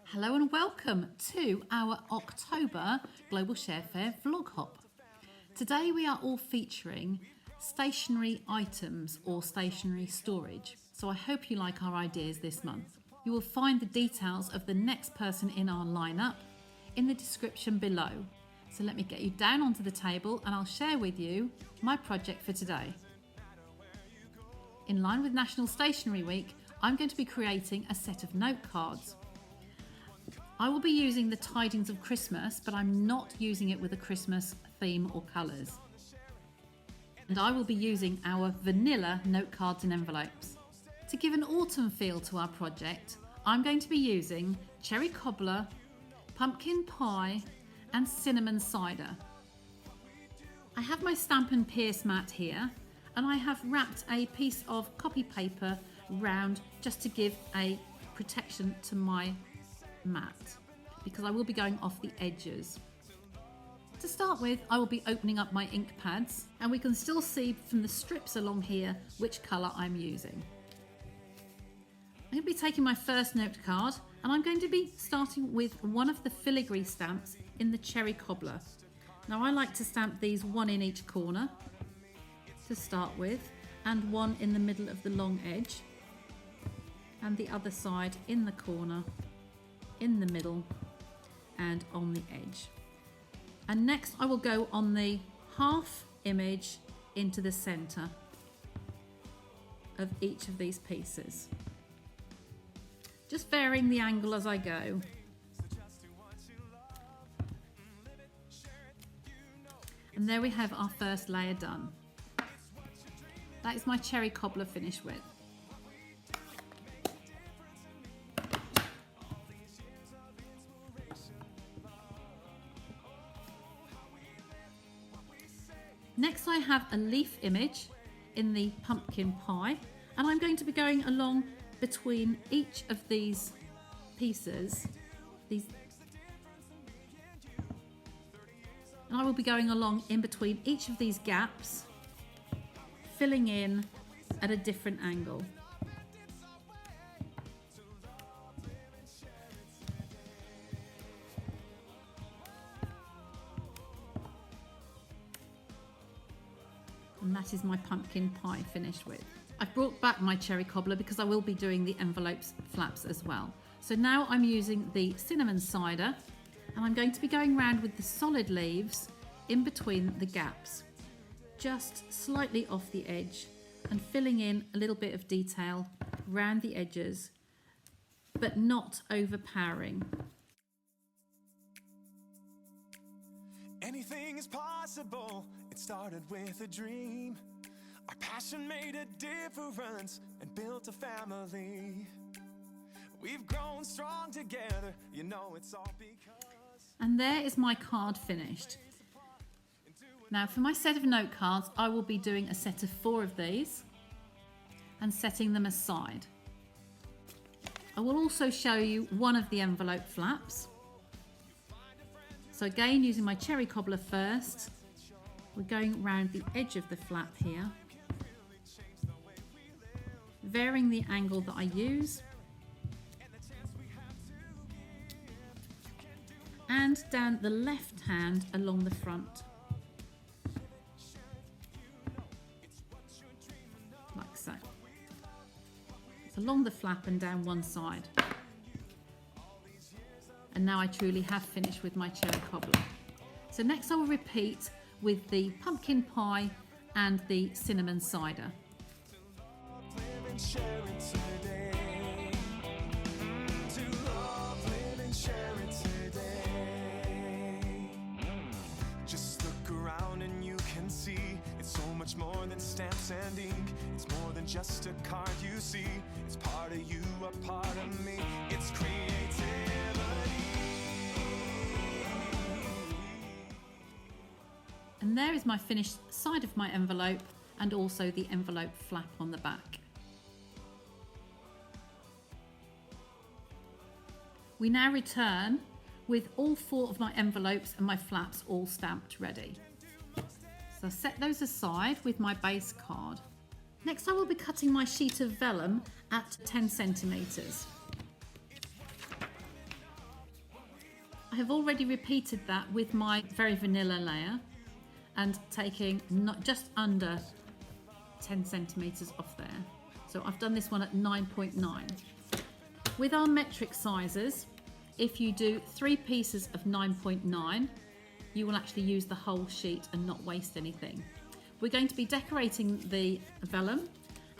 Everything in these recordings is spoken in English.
Hello and welcome to our October Global Share Fair vlog hop. Today we are all featuring stationery items or stationery storage. So I hope you like our ideas this month. You will find the details of the next person in our lineup in the description below. So let me get you down onto the table and I'll share with you my project for today. In line with National Stationery Week, I'm going to be creating a set of note cards. I will be using the Tidings of Christmas, but I'm not using it with a Christmas theme or colours. And I will be using our vanilla note cards and envelopes. To give an autumn feel to our project, I'm going to be using cherry cobbler, pumpkin pie and cinnamon cider. I have my Stampin' Pierce mat here and I have wrapped a piece of copy paper round just to give a protection to my mat because I will be going off the edges. To start with, I will be opening up my ink pads and we can still see from the strips along here which colour I'm using. I'm going to be taking my first note card and I'm going to be starting with one of the filigree stamps in the cherry cobbler. Now I like to stamp these one in each corner to start with and one in the middle of the long edge and the other side in the corner, in the middle and on the edge. And next I will go on the half image into the centre of each of these pieces. Just varying the angle as I go. And there we have our first layer done. That is my cherry cobbler finished with. Next I have a leaf image in the pumpkin pie and I'm going to be going along between each of these pieces, and I will be going along in between each of these gaps, filling in at a different angle. And that is my pumpkin pie finished with. I've brought back my cherry cobbler because I will be doing the envelopes flaps as well. So now I'm using the cinnamon cider and I'm going to be going around with the solid leaves in between the gaps, just slightly off the edge and filling in a little bit of detail around the edges, but not overpowering. Anything is possible. It started with a dream. Our passion made a difference and built a family. We've grown strong together. You know it's all because. And there is my card finished. Now for my set of note cards, I will be doing a set of 4 of these and setting them aside. I will also show you one of the envelope flaps. So again, using my cherry cobbler first, we're going around the edge of the flap here, varying the angle that I use, and down the left hand along the front, like so. It's along the flap and down one side. And now I truly have finished with my cherry cobbler. So next I will repeat with the pumpkin pie and the cinnamon cider. Just look around and you can see it's so much more than stamps and ink. It's more than just a card you see. It's part of you, a part of me. It's creativity. And there is my finished side of my envelope and also the envelope flap on the back. We now return with all 4 of my envelopes and my flaps all stamped ready. So set those aside with my base card. Next I will be cutting my sheet of vellum at 10 centimetres. I have already repeated that with my very vanilla layer and taking not just under 10 centimeters off there. So I've done this one at 9.9. With our metric sizes, if you do 3 pieces of 9.9, you will actually use the whole sheet and not waste anything. We're going to be decorating the vellum,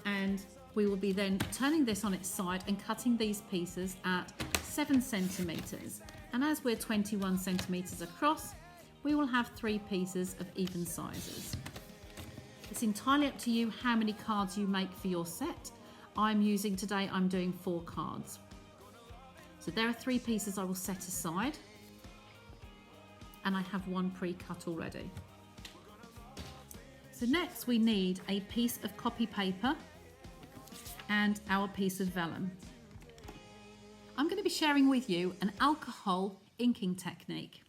and we will be then turning this on its side and cutting these pieces at 7 centimeters. And as we're 21 centimeters across, we will have 3 pieces of even sizes. It's entirely up to you how many cards you make for your set. I'm doing 4 cards. So there are 3 pieces I will set aside, and I have 1 pre-cut already. So next we need a piece of copy paper and our piece of vellum. I'm going to be sharing with you an alcohol inking technique.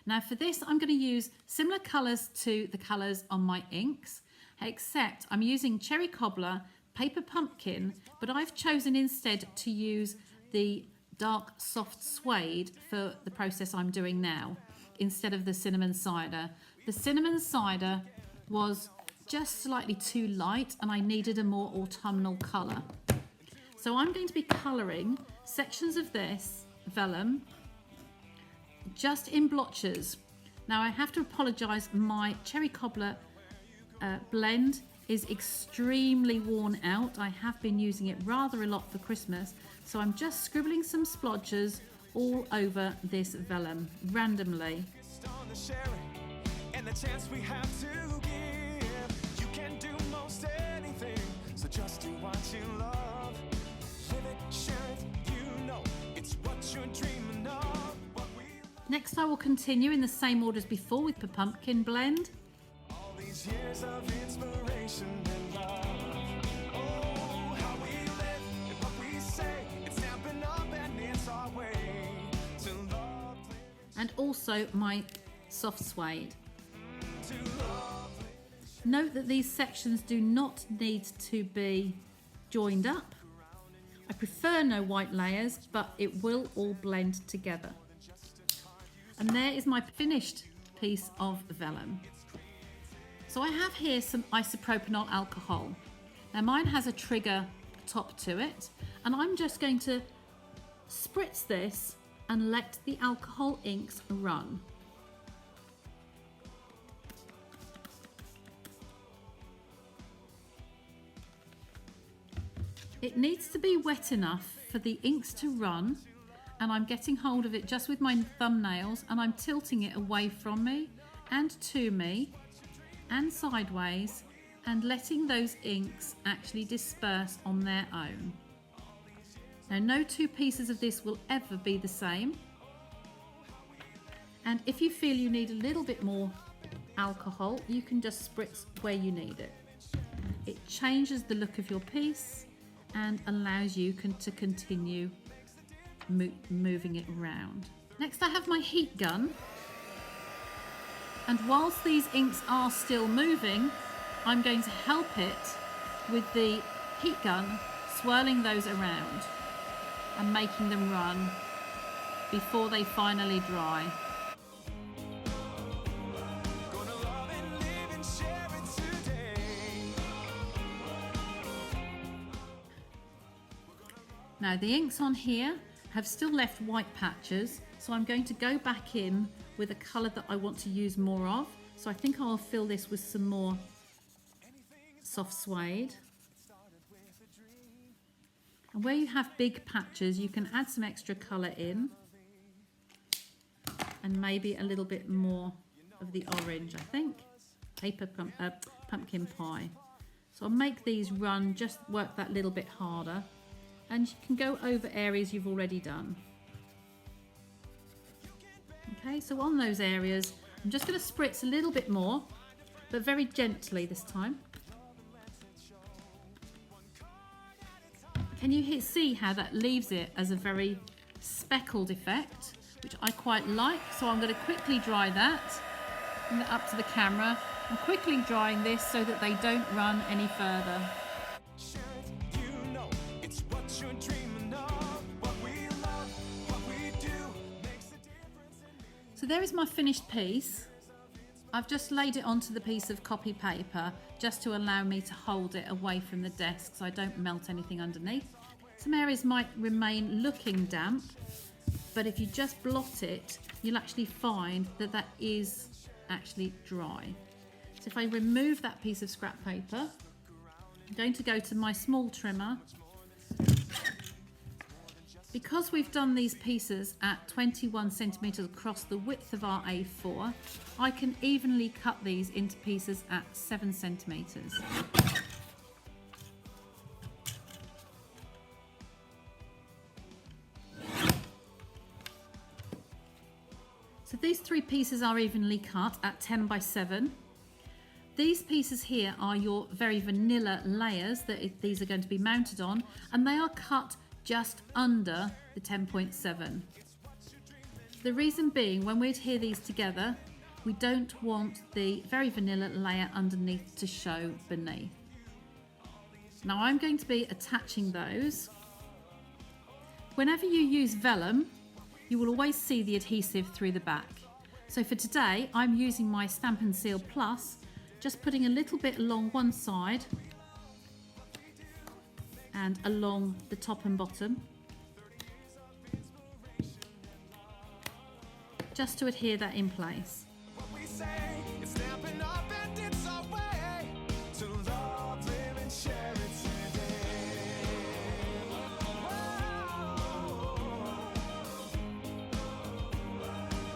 Now for this I'm going to use similar colours to the colours on my inks, except I'm using cherry cobbler, paper pumpkin, but I've chosen instead to use the dark soft suede for the process I'm doing now, instead of the cinnamon cider. The cinnamon cider was just slightly too light and I needed a more autumnal colour. So I'm going to be colouring sections of this vellum just in blotches. Now I have to apologise, my cherry cobbler blend is extremely worn out. I have been using it rather a lot for Christmas, so I'm just scribbling some splodges all over this vellum randomly. Next I will continue in the same order as before with the pumpkin blend. All these years of inspiration and love. Oh, how we live and what we say. It's Stampin' Up and it's our way to love. And also my soft suede. Note that these sections do not need to be joined up. I prefer no white layers, but it will all blend together. And there is my finished piece of vellum. So I have here some isopropanol alcohol. Now mine has a trigger top to it, and I'm just going to spritz this and let the alcohol inks run. It needs to be wet enough for the inks to run, and I'm getting hold of it just with my thumbnails and I'm tilting it away from me and to me and sideways and letting those inks actually disperse on their own. Now no 2 pieces of this will ever be the same, and if you feel you need a little bit more alcohol, you can just spritz where you need it. It changes the look of your piece and allows you to continue moving it around. Next I have my heat gun, and whilst these inks are still moving, I'm going to help it with the heat gun, swirling those around and making them run before they finally dry. Now the inks on here have still left white patches, so I'm going to go back in with a colour that I want to use more of. So I think I'll fill this with some more soft suede. And where you have big patches, you can add some extra colour in, and maybe a little bit more of the orange, I think. Pumpkin pie. So I'll make these run, just work that little bit harder. And you can go over areas you've already done. Okay, so on those areas, I'm just going to spritz a little bit more, but very gently this time. Can you see how that leaves it as a very speckled effect, which I quite like? So I'm going to quickly dry that, bring it up to the camera. I'm quickly drying this so that they don't run any further. So there is my finished piece. I've just laid it onto the piece of copy paper just to allow me to hold it away from the desk so I don't melt anything underneath. Some areas might remain looking damp, but if you just blot it, you'll actually find that that is actually dry. So if I remove that piece of scrap paper, I'm going to go to my small trimmer. Because we've done these pieces at 21 centimetres across the width of our A4, I can evenly cut these into pieces at 7 centimetres. So these 3 pieces are evenly cut at 10 by 7. These pieces here are your very vanilla layers that these are going to be mounted on, and they are cut just under the 10.7. The reason being, when we adhere these together, we don't want the very vanilla layer underneath to show beneath. Now I'm going to be attaching those. Whenever you use vellum, you will always see the adhesive through the back. So for today, I'm using my Stampin' Seal Plus, just putting a little bit along one side and along the top and bottom, just to adhere that in place. What we say is stamping up, and it's our way to love, live, and share it today. Whoa.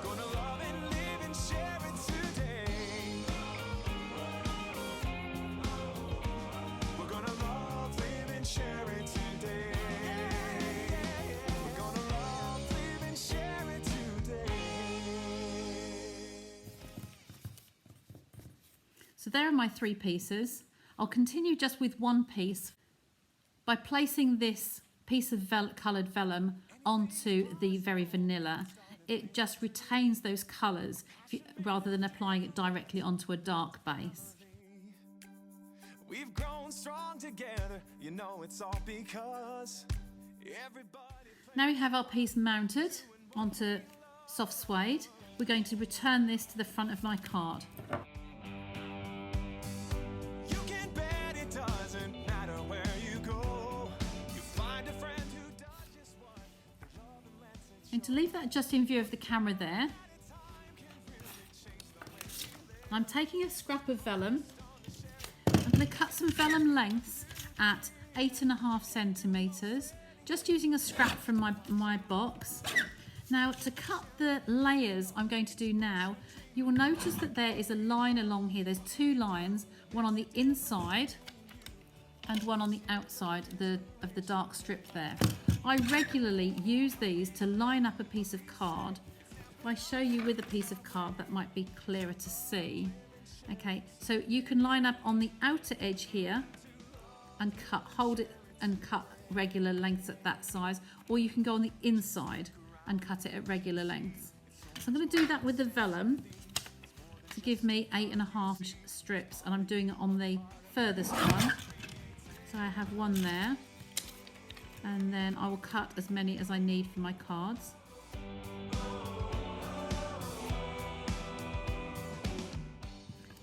Gonna love and live and share it today. We're gonna love, live, and share it today. We're gonna love, live, and share it today. So there are my 3 pieces. I'll continue just with one piece by placing this piece of coloured vellum onto the very vanilla. It just retains those colours rather than applying it directly onto a dark base. We've grown strong together, you know it's all because everybody. Now we have our piece mounted onto soft suede. We're going to return this to the front of my card. You can bet it doesn't matter where you go. You find a friend who does just what love and lets it. And to leave that just in view of the camera there, I'm taking a scrap of vellum. I'm going to cut some vellum lengths at 8.5 centimetres, just using a scrap from my box. Now to cut the layers I'm going to do now, you will notice that there is a line along here. There's 2 lines, one on the inside and one on the outside of the dark strip there. I regularly use these to line up a piece of card. If I show you with a piece of card, that might be clearer to see. Okay, so you can line up on the outer edge here and hold it and cut regular lengths at that size, or you can go on the inside and cut it at regular lengths. So I'm going to do that with the vellum to give me 8.5 strips, and I'm doing it on the furthest one. So I have one there, and then I will cut as many as I need for my cards.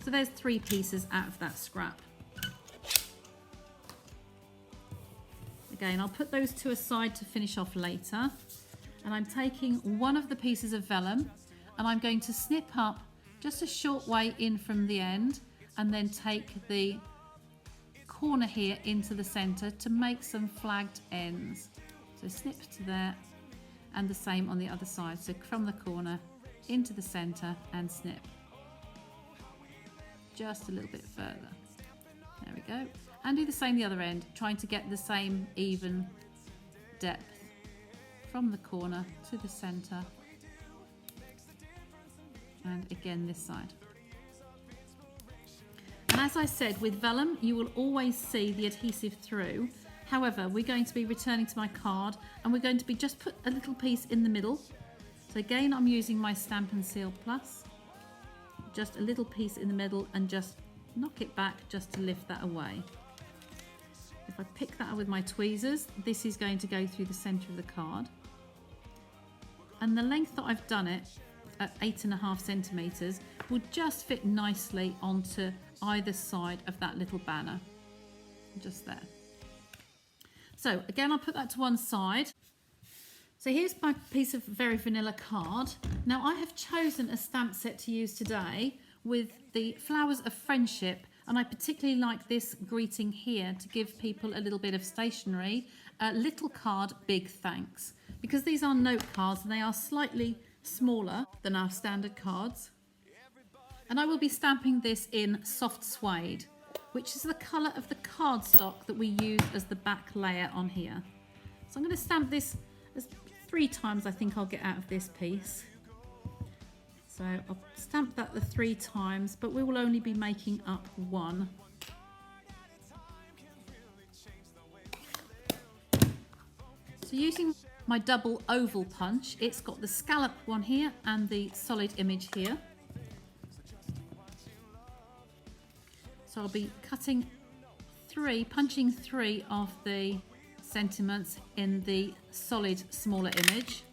So there's 3 pieces out of that scrap. Again, I'll put those 2 aside to finish off later. And I'm taking one of the pieces of vellum and I'm going to snip up just a short way in from the end, and then take the corner here into the centre to make some flagged ends. So snip to there, and the same on the other side. So from the corner into the centre and snip. Just a little bit further. There we go. And do the same the other end, trying to get the same even depth from the corner to the centre. And again this side. And as I said, with vellum you will always see the adhesive through. However, we're going to be returning to my card, and we're going to be just put a little piece in the middle. So again, I'm using my Stampin' Seal Plus. Just a little piece in the middle, and just knock it back just to lift that away. If I pick that up with my tweezers, this is going to go through the centre of the card. And the length that I've done it at 8.5 centimetres will just fit nicely onto either side of that little banner, just there. So again, I'll put that to one side. So here's my piece of very vanilla card. Now I have chosen a stamp set to use today with the flowers of friendship, and I particularly like this greeting here to give people a little bit of stationery. Little card, big thanks. Because these are note cards and they are slightly smaller than our standard cards. And I will be stamping this in soft suede, which is the colour of the cardstock that we use as the back layer on here. So I'm going to stamp this as 3 times I think I'll get out of this piece. So I'll stamp that the 3 times, but we will only be making up 1. So using my double oval punch, it's got the scallop one here and the solid image here. So I'll be cutting 3, punching 3 of the sentiments in the solid smaller image.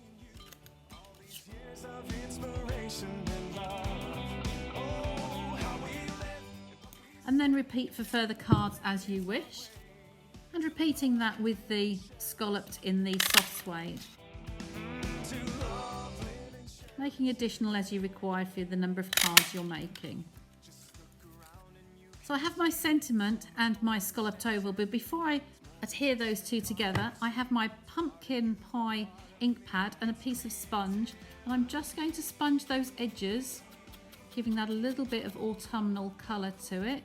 And then repeat for further cards as you wish. And repeating that with the scalloped in the soft suede. Making additional as you require for the number of cards you're making. So I have my sentiment and my scalloped oval, but before I adhere those two together, I have my pumpkin pie ink pad and a piece of sponge, and I'm just going to sponge those edges, giving that a little bit of autumnal colour to it.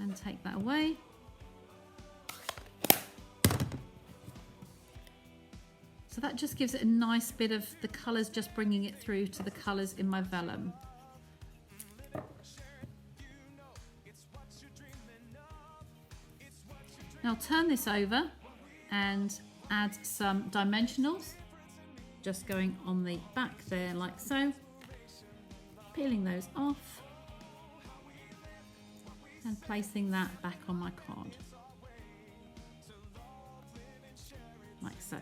And take that away. So that just gives it a nice bit of the colours, just bringing it through to the colours in my vellum. Now I'll turn this over and add some dimensionals, just going on the back there like so, peeling those off and placing that back on my card, like so.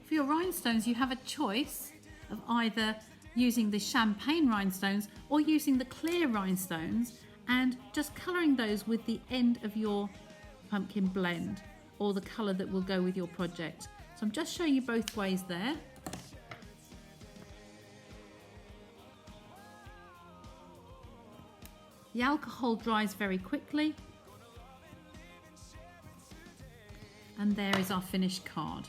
For your rhinestones, you have a choice of either using the champagne rhinestones or using the clear rhinestones and just colouring those with the end of your pumpkin blend or the colour that will go with your project. So I'm just showing you both ways there. The alcohol dries very quickly. And there is our finished card.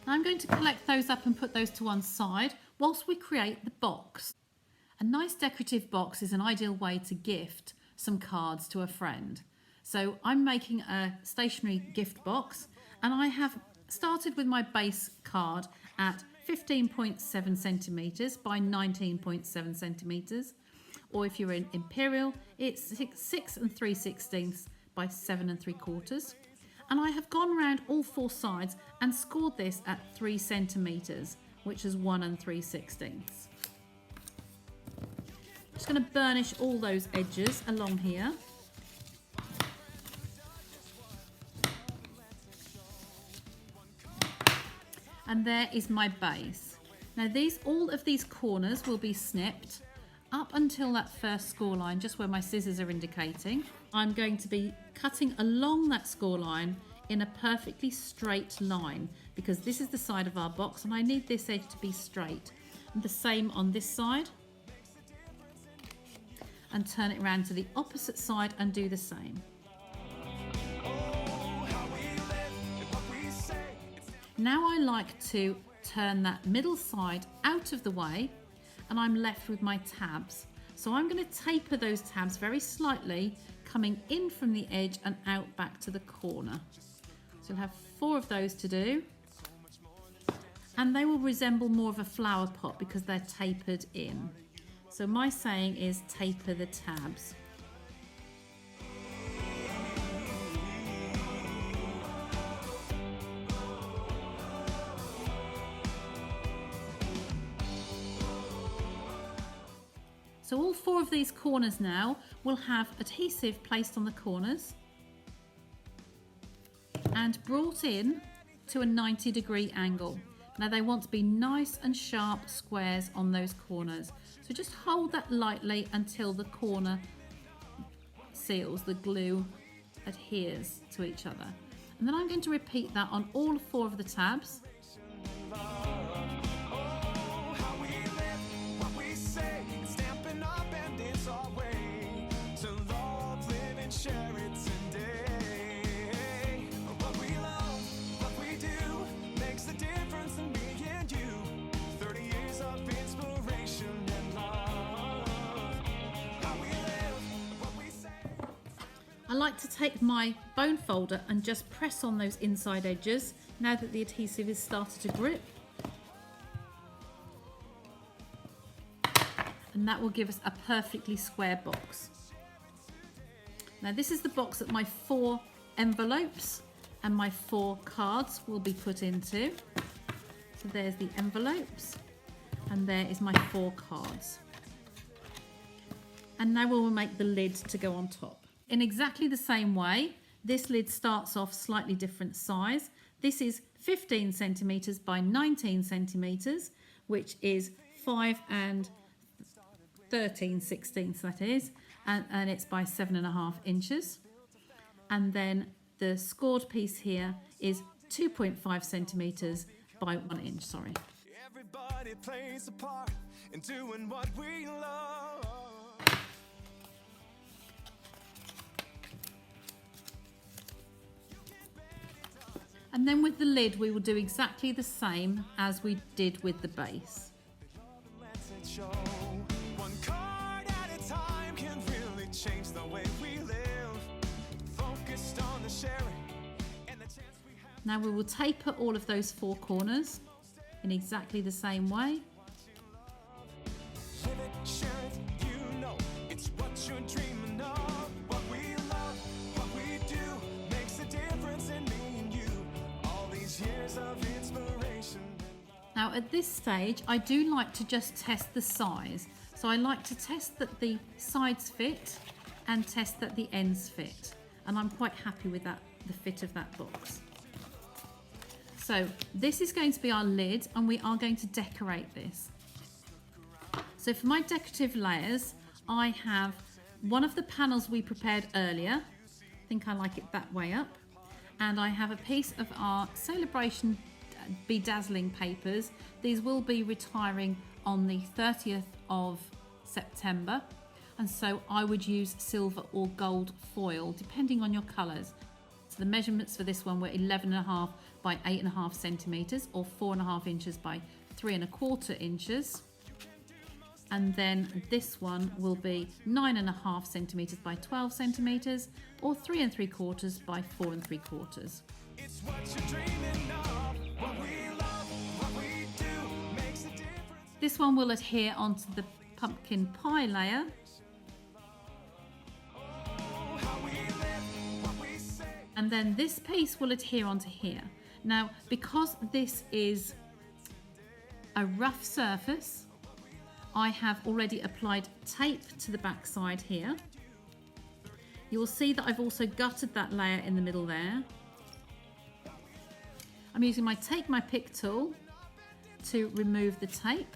I'm going to collect those up and put those to one side whilst we create the box. A nice decorative box is an ideal way to gift some cards to a friend. So I'm making a stationery gift box, and I have started with my base card at 15.7 centimetres by 19.7 centimetres, or if you're in Imperial, it's 6 3/16 by 7 3/4. And I have gone around all 4 sides and scored this at 3 centimetres, which is 1 3/16. Just going to burnish all those edges along here. And there is my base. Now all of these corners will be snipped up until that first score line, just where my scissors are indicating. I'm going to be cutting along that score line in a perfectly straight line, because this is the side of our box and I need this edge to be straight. And the same on this side. And turn it around to the opposite side and do the same. Now I like to turn that middle side out of the way, and I'm left with my tabs. So I'm going to taper those tabs very slightly, coming in from the edge and out back to the corner. So you'll have 4 of those to do. And they will resemble more of a flower pot because they're tapered in. So my saying is taper the tabs. So all 4 of these corners now will have adhesive placed on the corners and brought in to a 90-degree angle. Now they want to be nice and sharp squares on those corners. So just hold that lightly until the corner seals, the glue adheres to each other. And then I'm going to repeat that on all 4 of the tabs. I like to take my bone folder and just press on those inside edges now that the adhesive has started to grip. And that will give us a perfectly square box. Now this is the box that my 4 envelopes and my 4 cards will be put into. So there's the envelopes and there is my 4 cards. And now we'll make the lid to go on top. In exactly the same way, this lid starts off slightly different size. This is 15 centimetres by 19 centimetres, which is 5 and 13/16, that is, and it's by 7.5 inches. And then the scored piece here is 2.5 centimetres by 1 inch, sorry. Everybody plays a part in doing what we love. And then with the lid, we will do exactly the same as we did with the base. One card at a time can really change the way we live. Focused on the sharing and the chance we have. Now we will taper all of those 4 corners in exactly the same way. Live it, share it, you know, it's what you're dreaming of. What we love, what we do, makes a difference in me and you. All these years of inspiration. Now at this stage, I do like to just test the size. So I like to test that the sides fit and test that the ends fit. And I'm quite happy with that, the fit of that box. So this is going to be our lid and we are going to decorate this. So for my decorative layers, I have one of the panels we prepared earlier. I think I like it that way up. And I have a piece of our Celebration Bedazzling papers. These will be retiring on the 30th of September. And so I would use silver or gold foil, depending on your colours. So the measurements for this one were 11.5 by 8.5 centimetres or 4.5 inches by 3.25 inches. And then this one will be 9.5 centimetres by 12 centimetres or 3.75 by 4.75. It's what you're dreaming of. What we love, what we do, makes a difference. This one will adhere onto the pumpkin pie layer. How we live, what we say. And then this piece will adhere onto here. Now, because this is a rough surface, I have already applied tape to the back side here. You will see that I've also gutted that layer in the middle there. I'm using my Take My Pick tool to remove the tape.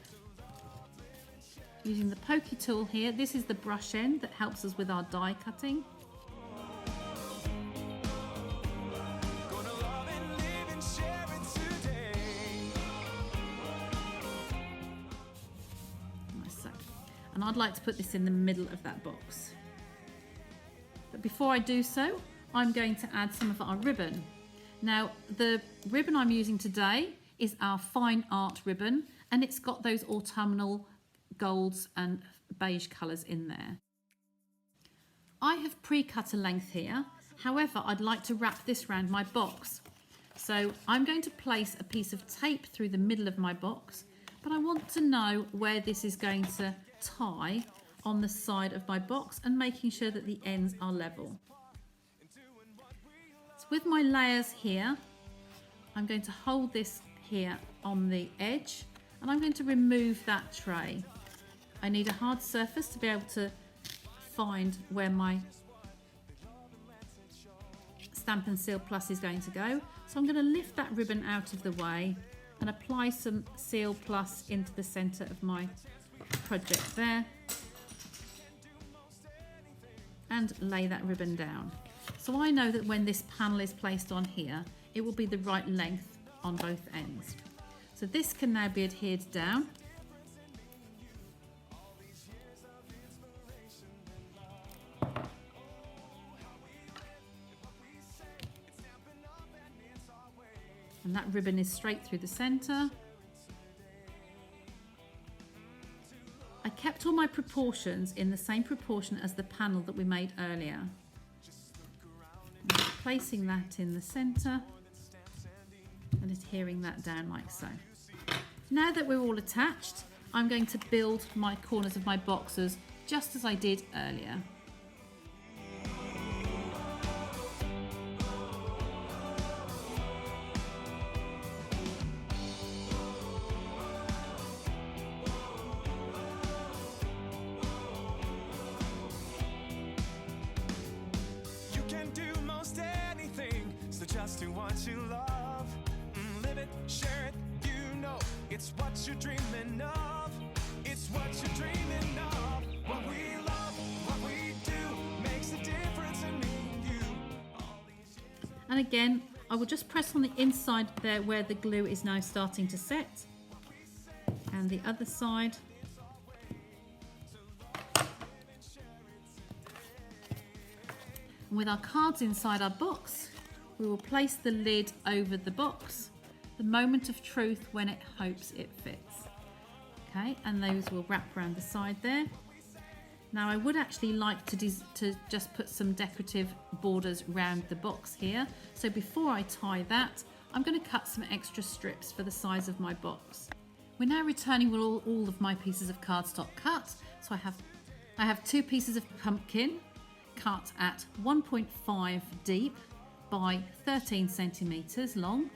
Using the pokey tool here, this is the brush end that helps us with our die cutting. Gonna love and live and share it today. Like so. And I'd like to put this in the middle of that box. But before I do so, I'm going to add some of our ribbon. Now, the ribbon I'm using today is our fine art ribbon, and it's got those autumnal golds and beige colours in there. I have pre-cut a length here. However, I'd like to wrap this around my box. So I'm going to place a piece of tape through the middle of my box, but I want to know where this is going to tie on the side of my box and making sure that the ends are level. So with my layers here, I'm going to hold this here on the edge and I'm going to remove that tray. I need a hard surface to be able to find where my Stampin' Seal Plus is going to go. So I'm going to lift that ribbon out of the way and apply some Seal Plus into the centre of my project there and lay that ribbon down. So I know that when this panel is placed on here, it will be the right length on both ends. So this can now be adhered down. And that ribbon is straight through the centre. I kept all my proportions in the same proportion as the panel that we made earlier. I'm placing that in the centre and adhering that down like so. Now that we're all attached, I'm going to build my corners of my boxes just as I did earlier. Just do what you love, live it, share it, you know it's what you're dreaming of, it's what you're dreaming of. What we love, what we do makes a difference in me and you. And again, I will just press on the inside there where the glue is now starting to set, and the other side. And with our cards inside our box, we will place the lid over the box, the moment of truth when it hopes it fits. Okay, and those will wrap around the side there. Now I would actually like to just put some decorative borders around the box here. So before I tie that, I'm going to cut some extra strips for the size of my box. We're now returning with all of my pieces of cardstock cut. So I have 2 pieces of pumpkin cut at 1.5 deep by 13 centimetres long,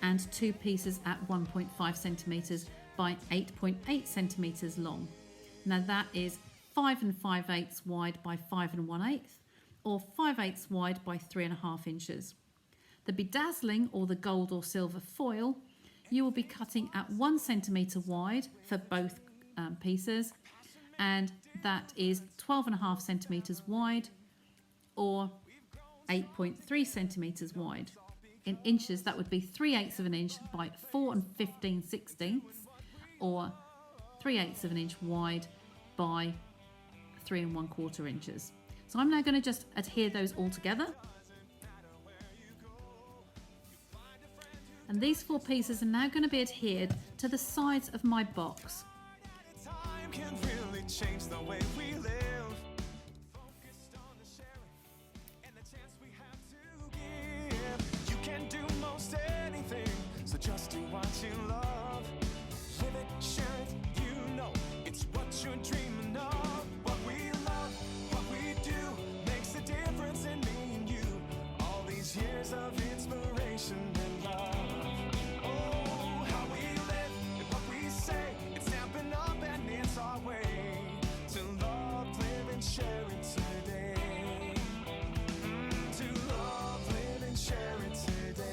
and 2 pieces at 1.5 centimetres by 8.8 centimetres long. Now that is 5 5/8 wide by 5 1/8, or 5/8 wide by 3.5 inches. The bedazzling or the gold or silver foil, you will be cutting at 1 centimetre wide for both pieces, and that is 12.5 centimetres wide, or 8.3 centimetres wide. In inches, that would be 3/8 of an inch by 4 15/16, or 3/8 of an inch wide by 3 1/4 inches. So I'm now going to just adhere those all together. And these 4 pieces are now going to be adhered to the sides of my box. Time can really change the way we live. So just do what you love, live it, share it, you know it's what you're dreaming of. What we love, what we do makes a difference in me and you. All these years of inspiration and love. Oh, how we live and what we say, it's Stampin' Up and it's our way to love, live and share it today. To love, live and share it today.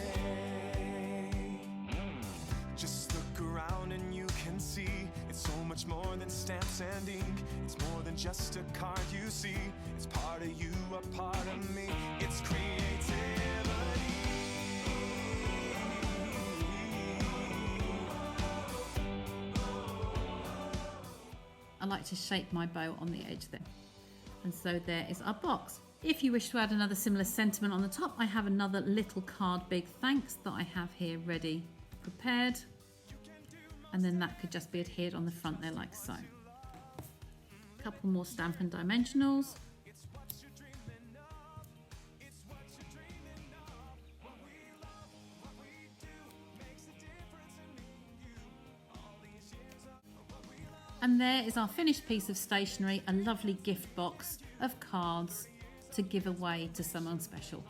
Just look around and you can see it's so much more than stamps and ink. It's more than just a card you see. It's part of you, a part of me. It's creativity. I like to shape my bow on the edge there. And so there is our box. If you wish to add another similar sentiment on the top, I have another little card big thanks that I have here ready prepared, and then that could just be adhered on the front there like so. A couple more Stampin' Dimensionals. And there is our finished piece of stationery, a lovely gift box of cards to give away to someone special.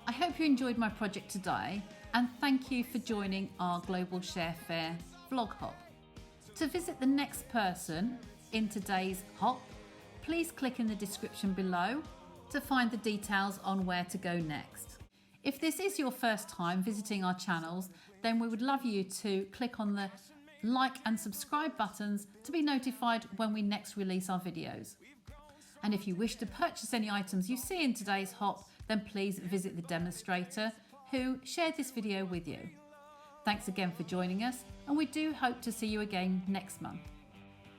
I hope you enjoyed my project today, and thank you for joining our Global Share Fair vlog hop. To visit the next person in today's hop, please click in the description below to find the details on where to go next. If this is your first time visiting our channels, then we would love you to click on the like and subscribe buttons to be notified when we next release our videos. And if you wish to purchase any items you see in today's hop, then please visit the demonstrator who shared this video with you. Thanks again for joining us, and we do hope to see you again next month.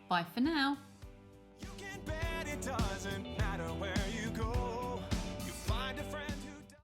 Bye for now. You can bet it doesn't matter.